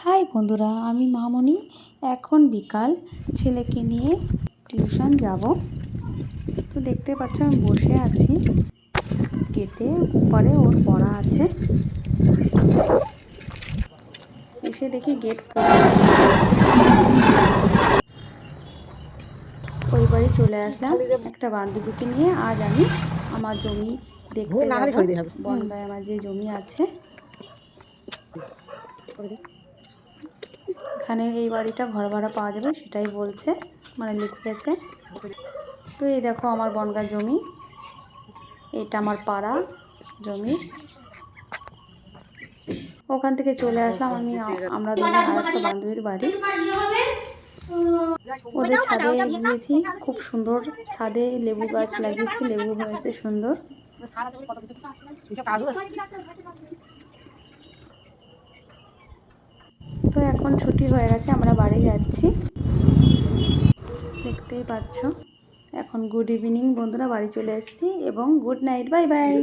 High বন্ধুরা, আমি মামনি। এখন বিকাল, ছেলেকে নিয়ে টিউশন যাব। তো দেখতে পাচ্ছ আমি বসে আছি গেটে, উপরে ওর পড়া আছে। এসে দেখি গেট খোলা আছে। ওই বাড়ি চলে আসলাম একটা বান্ধবীকে নিয়ে। আজ আমি আমার জমি দেখতে যাব, বনগাঁয় আমার যে জমি আছে। এখানে এই বাড়িটা ঘর ভাড়া পাওয়া যাবে সেটাই বলছে, মানে লিখেছে। তো এই দেখো আমার বনগাঁ জমি, এটা আমার পাড়া জমির। ওখান থেকে চলে আসলাম আমরা দুজন আর একটা বান্ধবীর বাড়ি। ওদের ছাদে গিয়েছি, খুব সুন্দর ছাদে লেবু গাছ লাগিয়েছি, লেবু হয়েছে সুন্দর। তো এখন ছুটি হয়ে গেছে, আমরা বাড়ি যাচ্ছি, দেখতেই পাচ্ছ। এখন গুড ইভিনিং বন্ধুরা, বাড়ি চলে এসেছি এবং গুড নাইট, বাই বাই।